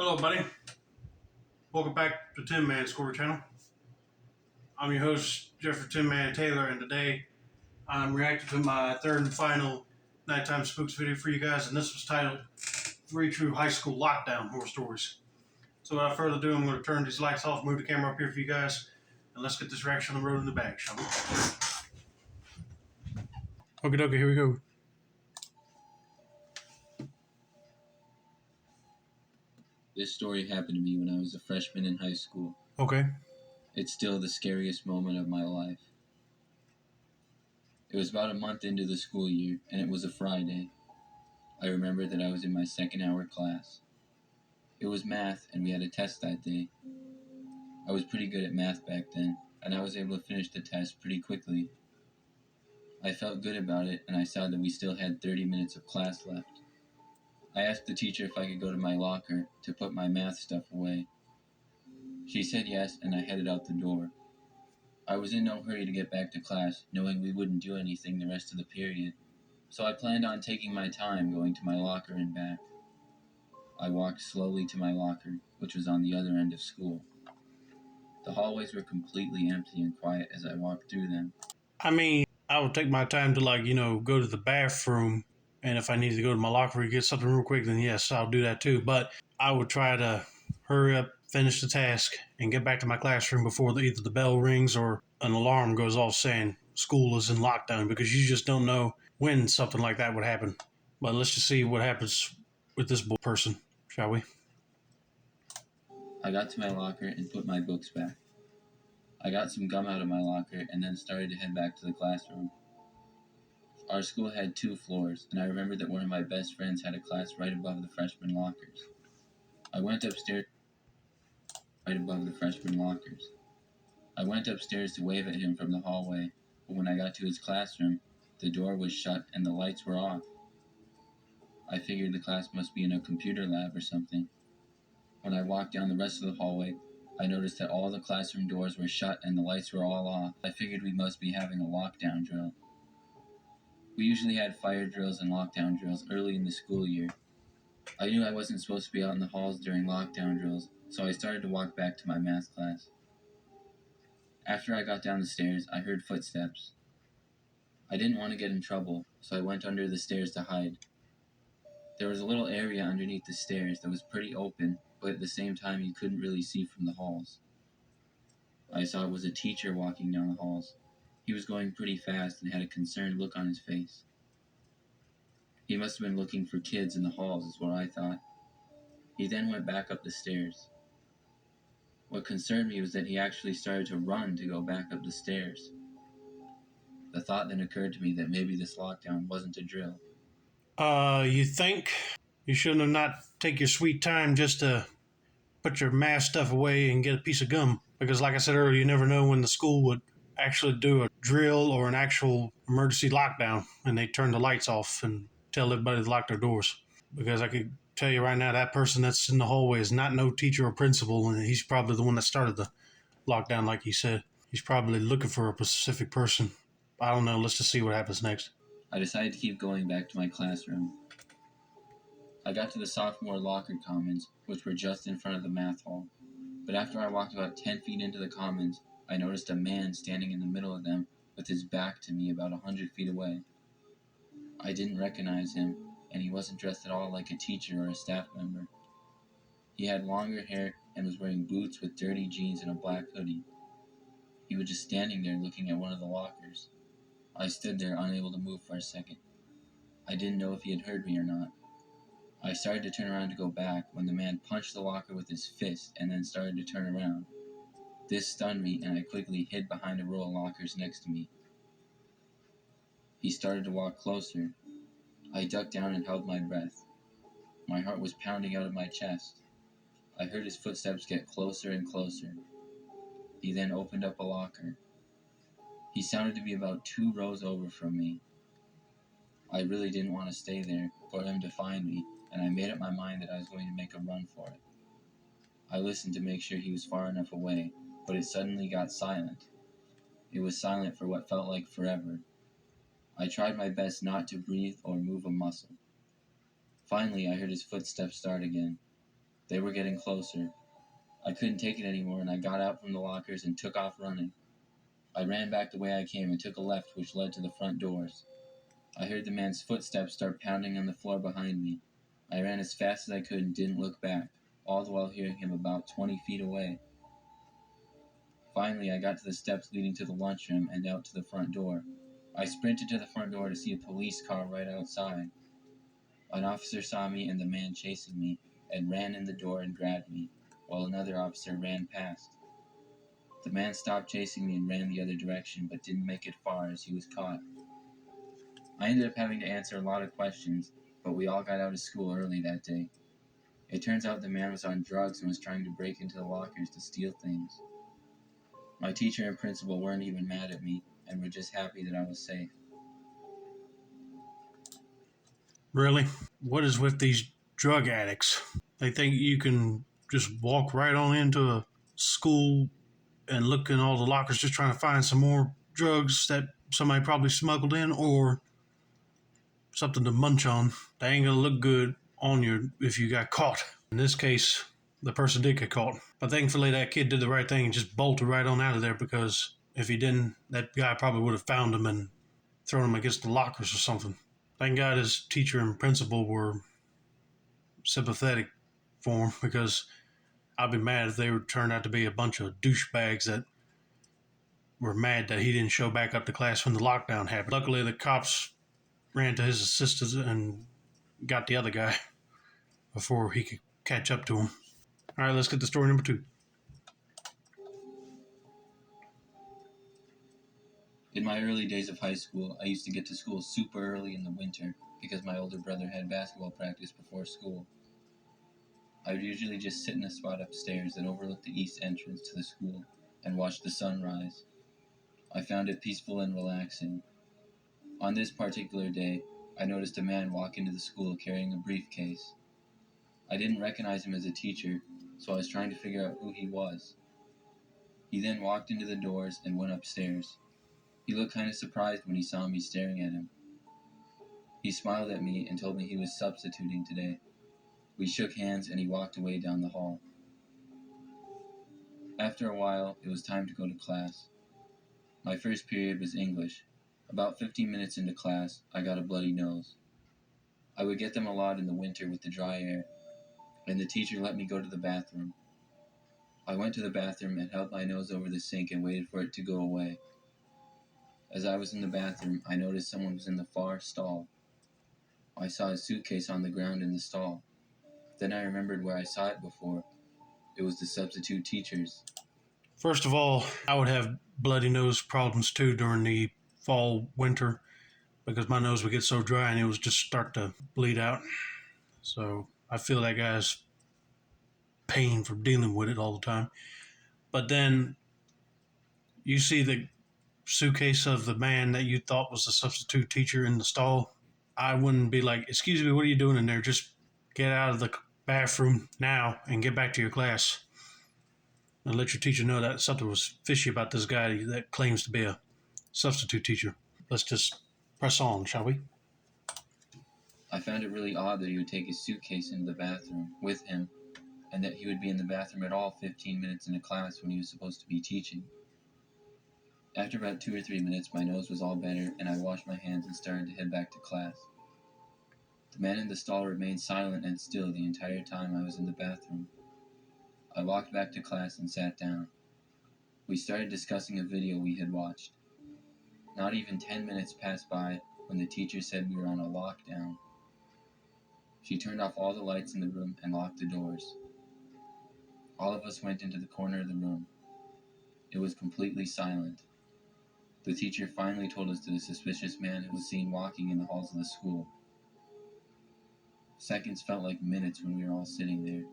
Hello, buddy. Welcome back to Tin Man Score Channel. I'm your host, Jeffrey Tin Man Taylor, and today I'm reacting to my third and final Nighttime Spooks video for you guys, and this was titled Three True High School Lockdown Horror Stories. So without further ado, I'm going to turn these lights off, move the camera up here for you guys, and let's get this reaction on the road in the bag, shall we? Okie dokie, here we go. This story happened to me when I was a freshman in high school. Okay. It's still the scariest moment of my life. It was about a month into the school year, and it was a Friday. I remember that I was in my second hour class. It was math, and we had a test that day. I was pretty good at math back then, and I was able to finish the test pretty quickly. I felt good about it, and I saw that we still had 30 minutes of class left. I asked the teacher if I could go to my locker to put my math stuff away. She said yes, and I headed out the door. I was in no hurry to get back to class, knowing we wouldn't do anything the rest of the period, so I planned on taking my time going to my locker and back. I walked slowly to my locker, which was on the other end of school. The hallways were completely empty and quiet as I walked through them. I would take my time to, go to the bathroom, and if I needed to go to my locker and get something real quick, then yes, I'll do that too. But I would try to hurry up, finish the task, and get back to my classroom before either the bell rings or an alarm goes off saying school is in lockdown, because you just don't know when something like that would happen. But let's just see what happens with this person, shall we? I got to my locker and put my books back. I got some gum out of my locker and then started to head back to the classroom. Our school had 2 floors, and I remember that one of my best friends had a class right above the freshman lockers. I went upstairs right above the freshman lockers. I went upstairs to wave at him from the hallway, but when I got to his classroom, the door was shut and the lights were off. I figured the class must be in a computer lab or something. When I walked down the rest of the hallway, I noticed that all the classroom doors were shut and the lights were all off. I figured we must be having a lockdown drill. We usually had fire drills and lockdown drills early in the school year. I knew I wasn't supposed to be out in the halls during lockdown drills, so I started to walk back to my math class. After I got down the stairs, I heard footsteps. I didn't want to get in trouble, so I went under the stairs to hide. There was a little area underneath the stairs that was pretty open, but at the same time you couldn't really see from the halls. I saw it was a teacher walking down the halls. He was going pretty fast and had a concerned look on his face. He must have been looking for kids in the halls, is what I thought. He then went back up the stairs. What concerned me was that he actually started to run to go back up the stairs. The thought then occurred to me that maybe this lockdown wasn't a drill. You think you shouldn't have not take your sweet time just to put your math stuff away and get a piece of gum? Because like I said earlier, you never know when the school would actually do a drill or an actual emergency lockdown and they turn the lights off and tell everybody to lock their doors. Because I could tell you right now, that person that's in the hallway is not no teacher or principal, and he's probably the one that started the lockdown, like he said. He's probably looking for a specific person. I don't know. Let's just see what happens next. I decided to keep going back to my classroom. I got to the sophomore locker commons, which were just in front of the math hall. But after I walked about 10 feet into the commons, I noticed a man standing in the middle of them with his back to me about 100 feet away. I didn't recognize him, and he wasn't dressed at all like a teacher or a staff member. He had longer hair and was wearing boots with dirty jeans and a black hoodie. He was just standing there looking at one of the lockers. I stood there unable to move for a second. I didn't know if he had heard me or not. I started to turn around to go back when the man punched the locker with his fist and then started to turn around. This stunned me, and I quickly hid behind a row of lockers next to me. He started to walk closer. I ducked down and held my breath. My heart was pounding out of my chest. I heard his footsteps get closer and closer. He then opened up a locker. He sounded to be about 2 rows over from me. I really didn't want to stay there for him to find me, and I made up my mind that I was going to make a run for it. I listened to make sure he was far enough away, but it suddenly got silent. It was silent for what felt like forever. I tried my best not to breathe or move a muscle. Finally, I heard his footsteps start again. They were getting closer. I couldn't take it anymore, and I got out from the lockers and took off running. I ran back the way I came and took a left which led to the front doors. I heard the man's footsteps start pounding on the floor behind me. I ran as fast as I could and didn't look back, all the while hearing him about 20 feet away. Finally, I got to the steps leading to the lunchroom and out to the front door. I sprinted to the front door to see a police car right outside. An officer saw me and the man chasing me and ran in the door and grabbed me, while another officer ran past. The man stopped chasing me and ran the other direction, but didn't make it far as he was caught. I ended up having to answer a lot of questions, but we all got out of school early that day. It turns out the man was on drugs and was trying to break into the lockers to steal things. My teacher and principal weren't even mad at me and were just happy that I was safe. Really? What is with these drug addicts? They think you can just walk right on into a school and look in all the lockers just trying to find some more drugs that somebody probably smuggled in or something to munch on. They ain't gonna look good on you if you got caught. In this case, the person did get caught. But thankfully that kid did the right thing and just bolted right on out of there, because if he didn't, that guy probably would have found him and thrown him against the lockers or something. Thank God his teacher and principal were sympathetic for him, because I'd be mad if they would turn out to be a bunch of douchebags that were mad that he didn't show back up to class when the lockdown happened. Luckily, the cops ran to his assistance and got the other guy before he could catch up to him. All right, let's get to story number 2. In my early days of high school, I used to get to school super early in the winter because my older brother had basketball practice before school. I would usually just sit in a spot upstairs that overlooked the east entrance to the school and watch the sun rise. I found it peaceful and relaxing. On this particular day, I noticed a man walk into the school carrying a briefcase. I didn't recognize him as a teacher, so I was trying to figure out who he was. He then walked into the doors and went upstairs. He looked kind of surprised when he saw me staring at him. He smiled at me and told me he was substituting today. We shook hands and he walked away down the hall. After a while, it was time to go to class. My first period was English. About 15 minutes into class, I got a bloody nose. I would get them a lot in the winter with the dry air, and the teacher let me go to the bathroom. I went to the bathroom and held my nose over the sink and waited for it to go away. As I was in the bathroom, I noticed someone was in the far stall. I saw a suitcase on the ground in the stall. Then I remembered where I saw it before. It was the substitute teacher's. First of all, I would have bloody nose problems too during the fall, winter, because my nose would get so dry and it would just start to bleed out. So I feel that guy's pain for dealing with it all the time. But then you see the suitcase of the man that you thought was the substitute teacher in the stall. I wouldn't be like, "Excuse me, what are you doing in there? Just get out of the bathroom now and get back to your class." And let your teacher know that something was fishy about this guy that claims to be a substitute teacher. Let's just press on, shall we? I found it really odd that he would take his suitcase into the bathroom with him, and that he would be in the bathroom at all 15 minutes into class when he was supposed to be teaching. After about 2 or 3 minutes, my nose was all better, and I washed my hands and started to head back to class. The man in the stall remained silent and still the entire time I was in the bathroom. I walked back to class and sat down. We started discussing a video we had watched. Not even 10 minutes passed by when the teacher said we were on a lockdown. She turned off all the lights in the room and locked the doors. All of us went into the corner of the room. It was completely silent. The teacher finally told us that a suspicious man was seen walking in the halls of the school. Seconds felt like minutes when we were all sitting there.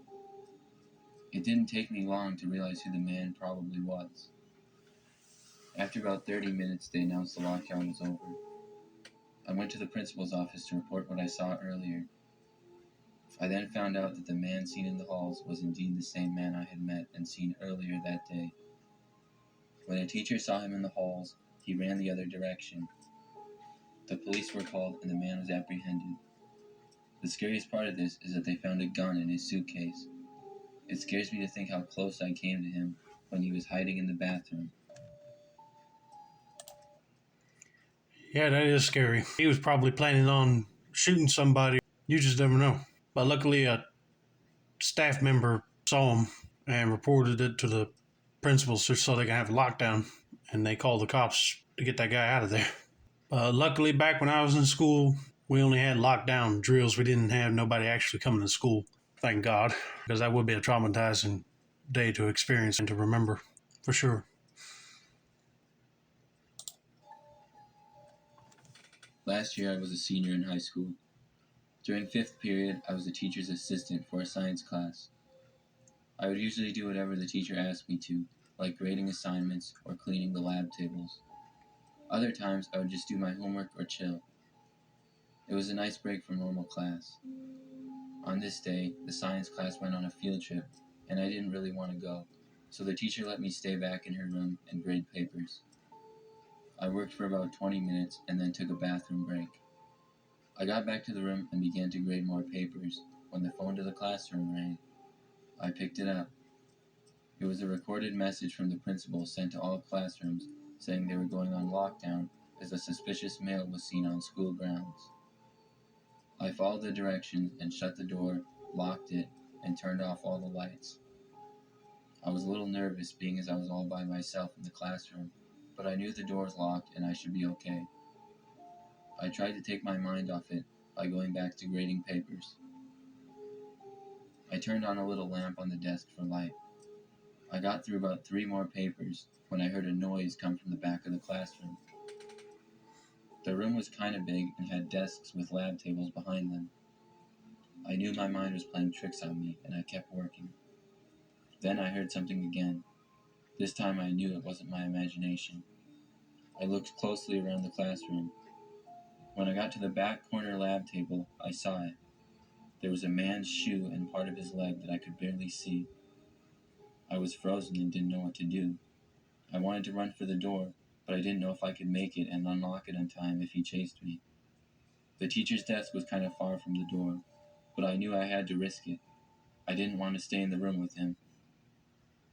It didn't take me long to realize who the man probably was. After about 30 minutes, they announced the lockdown was over. I went to the principal's office to report what I saw earlier. I then found out that the man seen in the halls was indeed the same man I had met and seen earlier that day. When a teacher saw him in the halls, he ran the other direction. The police were called and the man was apprehended. The scariest part of this is that they found a gun in his suitcase. It scares me to think how close I came to him when he was hiding in the bathroom. Yeah, that is scary. He was probably planning on shooting somebody. You just never know. But luckily, a staff member saw him and reported it to the principals so they can have a lockdown. And they called the cops to get that guy out of there. Luckily, back when I was in school, we only had lockdown drills. We didn't have nobody actually coming to school. Thank God, because that would be a traumatizing day to experience and to remember, for sure. Last year I was a senior in high school. During 5th period, I was a teacher's assistant for a science class. I would usually do whatever the teacher asked me to, like grading assignments or cleaning the lab tables. Other times, I would just do my homework or chill. It was a nice break from normal class. On this day, the science class went on a field trip, and I didn't really want to go, so the teacher let me stay back in her room and grade papers. I worked for about 20 minutes and then took a bathroom break. I got back to the room and began to grade more papers when the phone to the classroom rang. I picked it up. It was a recorded message from the principal sent to all classrooms saying they were going on lockdown as a suspicious male was seen on school grounds. I followed the directions and shut the door, locked it, and turned off all the lights. I was a little nervous being as I was all by myself in the classroom, but I knew the door was locked and I should be okay. I tried to take my mind off it by going back to grading papers. I turned on a little lamp on the desk for light. I got through about 3 more papers when I heard a noise come from the back of the classroom. The room was kind of big and had desks with lab tables behind them. I knew my mind was playing tricks on me and I kept working. Then I heard something again. This time I knew it wasn't my imagination. I looked closely around the classroom. When I got to the back corner lab table, I saw it. There was a man's shoe and part of his leg that I could barely see. I was frozen and didn't know what to do. I wanted to run for the door, but I didn't know if I could make it and unlock it in time if he chased me. The teacher's desk was kind of far from the door, but I knew I had to risk it. I didn't want to stay in the room with him.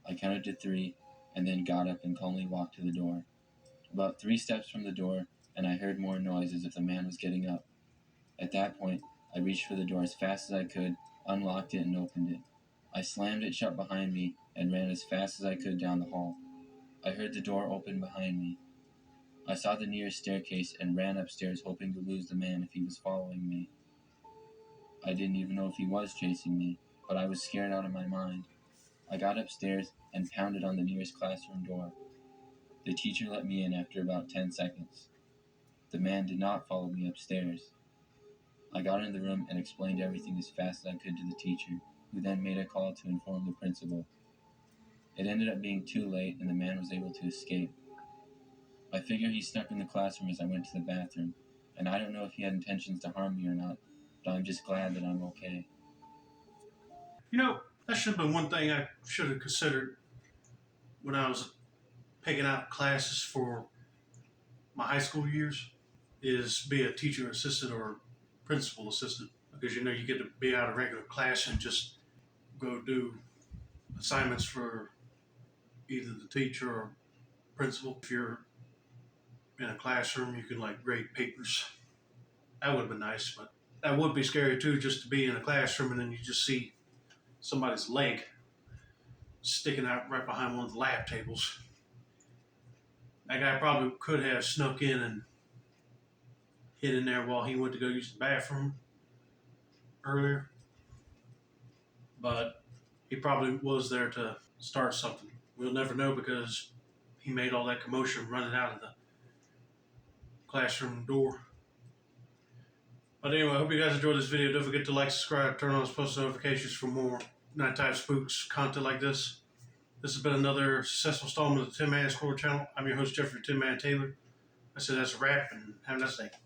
I counted to 3 and then got up and calmly walked to the door. About 3 steps from the door, and I heard more noise as if the man was getting up. At that point, I reached for the door as fast as I could, unlocked it, and opened it. I slammed it shut behind me and ran as fast as I could down the hall. I heard the door open behind me. I saw the nearest staircase and ran upstairs hoping to lose the man if he was following me. I didn't even know if he was chasing me, but I was scared out of my mind. I got upstairs and pounded on the nearest classroom door. The teacher let me in after about 10 seconds. The man did not follow me upstairs. I got in the room and explained everything as fast as I could to the teacher, who then made a call to inform the principal. It ended up being too late and the man was able to escape. I figure he snuck in the classroom as I went to the bathroom, and I don't know if he had intentions to harm me or not, but I'm just glad that I'm okay. You know, that should have been one thing I should have considered when I was picking out classes for my high school years is be a teacher assistant or principal assistant because you know you get to be out of regular class and just go do assignments for either the teacher or principal. If you're in a classroom, you can like grade papers. That would have been nice, but that would be scary too, just to be in a classroom and then you just see somebody's leg sticking out right behind one of the lab tables. That guy probably could have snuck in and hid in there while he went to go use the bathroom earlier, but he probably was there to start something. We'll never know because he made all that commotion running out of the classroom door. But anyway, I hope you guys enjoyed this video. Don't forget to like, subscribe, turn on those post notifications for more nighttime spooks content like this. This has been another successful installment of the Tin Man Score channel. I'm your host, Jeffrey Tin Man Taylor. I said that's a wrap, and have a nice day.